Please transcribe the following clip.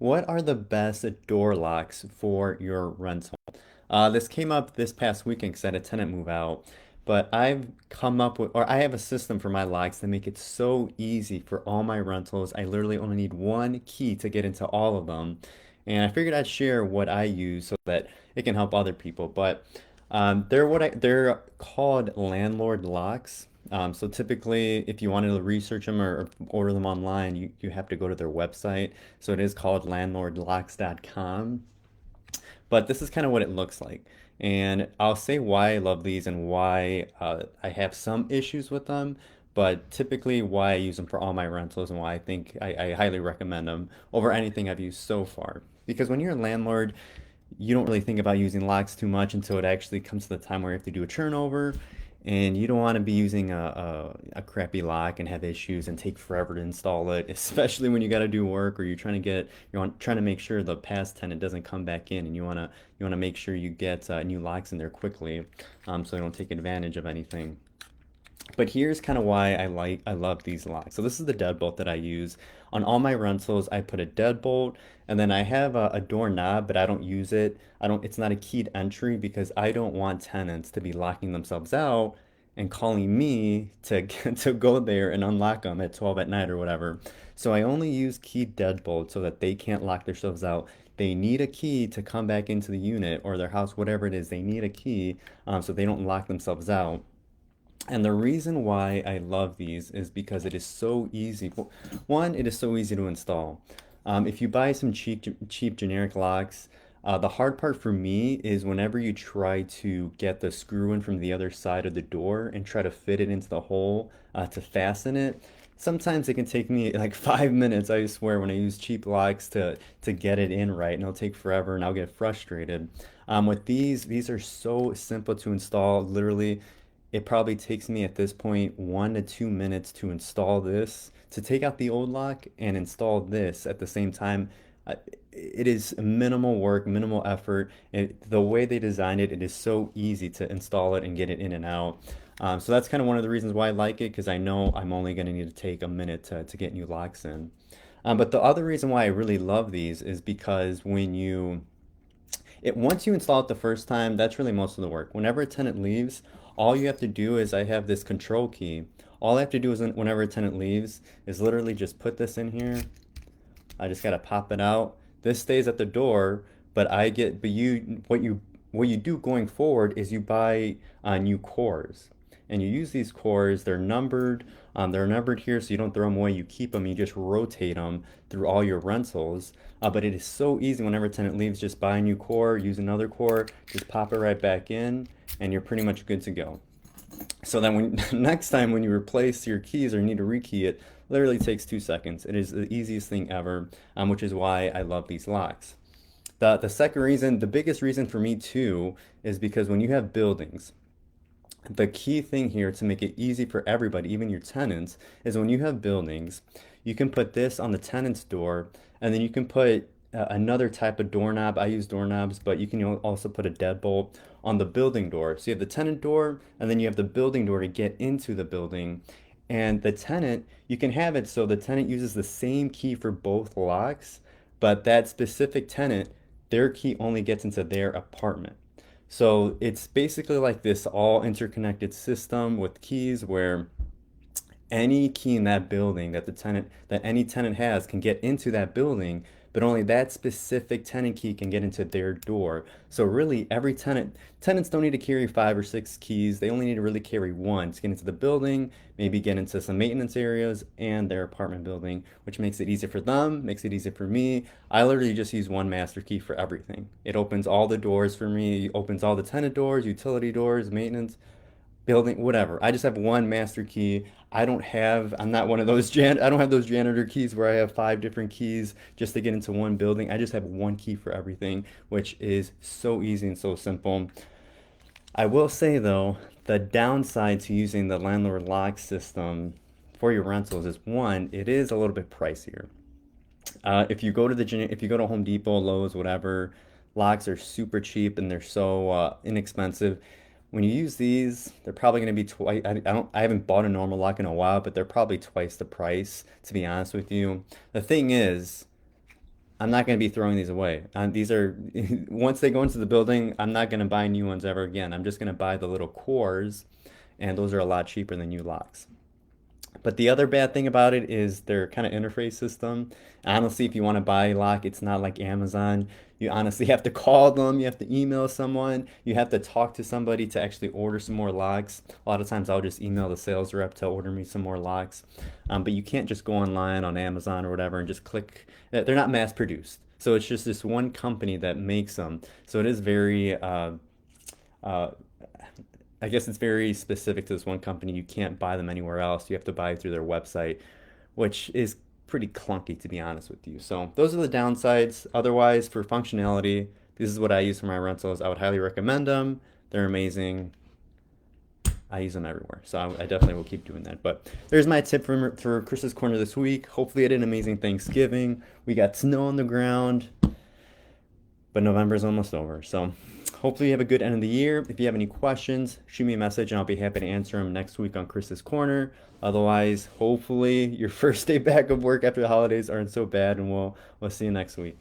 What are the best door locks for your rental? This came up this past weekend because I had a tenant move out, but I've come up with, or I have a system for my locks that make it so easy for all my rentals. I literally only need one key to get into all of them. And I figured I'd share what I use so that it can help other people. But they're called landlord locks. So typically, if you wanted to research them or order them online, you have to go to their website. So it is called landlordlocks.com. But this is kind of what it looks like. And I'll say why I love these and why I have some issues with them, but typically why I use them for all my rentals and why I think I highly recommend them over anything I've used so far. Because when you're a landlord, you don't really think about using locks too much until it actually comes to the time where you have to do a turnover. And you don't want to be using a crappy lock and have issues and take forever to install it, especially when you got to do work or trying to make sure the past tenant doesn't come back in, and you want to make sure you get new locks in there quickly, so they don't take advantage of anything. But here's kind of why I love these locks. So this is the deadbolt that I use. On all my rentals, I put a deadbolt and then I have a door knob, but I don't use it. It's not a keyed entry because I don't want tenants to be locking themselves out and calling me to to go there and unlock them at 12 at night or whatever. So I only use keyed deadbolts so that they can't lock themselves out. They need a key to come back into the unit or their house, whatever it is. They need a key, so they don't lock themselves out. And the reason why I love these is because it is so easy. One, it is so easy to install. If you buy some cheap generic locks, the hard part for me is whenever you try to get the screw in from the other side of the door and try to fit it into the hole to fasten it. Sometimes it can take me like 5 minutes, I swear, when I use cheap locks to get it in right, and it'll take forever, and I'll get frustrated. With these are so simple to install. Literally, it probably takes me at this point 1 to 2 minutes to install this, to take out the old lock and install this at the same time. Uh, it is minimal work, minimal effort. The way they designed it, it is so easy to install it and get it in and out. So that's kind of one of the reasons why I like it, because I know I'm only going to need to take a minute to get new locks in. But the other reason why I really love these is because once you install it the first time, that's really most of the work. Whenever a tenant leaves, all you have to do is I have this control key. All I have to do is whenever a tenant leaves is literally just put this in here. I just gotta pop it out. This stays at the door, but what you do going forward is you buy new cores, and you use these cores. They're numbered here, so you don't throw them away. You keep them. You just rotate them through all your rentals. But it is so easy whenever a tenant leaves. Just buy a new core, use another core, just pop it right back in, and you're pretty much good to go. So then when next time when you replace your keys or need to rekey it, literally takes 2 seconds. It is the easiest thing ever, which is why I love these locks. The second reason, the biggest reason for me too, is because when you have buildings, the key thing here to make it easy for everybody, even your tenants, is when you have buildings, you can put this on the tenant's door, and then you can put another type of doorknob. I use doorknobs, but you can also put a deadbolt on the building door. So you have the tenant door, and then you have the building door to get into the building. And the tenant, you can have it so the tenant uses the same key for both locks, but that specific tenant, their key only gets into their apartment. So it's basically like this all interconnected system with keys where any key in that building that any tenant has can get into that building, but only that specific tenant key can get into their door. So really every tenants don't need to carry 5 or 6 keys. They only need to really carry one to get into the building, maybe get into some maintenance areas and their apartment building, which makes it easier for them, makes it easier for me. I literally just use one master key for everything. It opens all the doors for me, opens all the tenant doors, utility doors, maintenance, building, whatever. I just have one master key. I'm not one of I don't have those janitor keys where I have 5 different keys just to get into one building. I just have one key for everything, which is so easy and so simple. I will say though, the downside to using the landlord lock system for your rentals is, one, it is a little bit pricier. If you go to Home Depot, Lowe's, whatever, locks are super cheap and they're so inexpensive. When you use these, they're probably going to be twice. I haven't bought a normal lock in a while, but they're probably twice the price, to be honest with you. The thing is, I'm not going to be throwing these away. These are, once they go into the building, I'm not going to buy new ones ever again. I'm just going to buy the little cores, and those are a lot cheaper than new locks. But the other bad thing about it is their kind of interface system. Honestly, if you want to buy a lock, it's not like Amazon. You honestly have to call them, you have to email someone, you have to talk to somebody to actually order some more locks. A lot of times I'll just email the sales rep to order me some more locks. But you can't just go online on Amazon or whatever and just click. They're not mass produced. So it's just this one company that makes them. So it is very uh, I guess it's very specific to this one company. You can't buy them anywhere else. You have to buy through their website, which is pretty clunky to be honest with you. So those are the downsides. Otherwise, for functionality, this is what I use for my rentals. I would highly recommend them. They're amazing. I use them everywhere. So I definitely will keep doing that. But there's my tip for Chris's Corner this week. Hopefully, I did an amazing Thanksgiving. We got snow on the ground, but November is almost over. So hopefully you have a good end of the year. If you have any questions, shoot me a message and I'll be happy to answer them next week on Chris's Corner. Otherwise, hopefully your first day back of work after the holidays aren't so bad and we'll see you next week.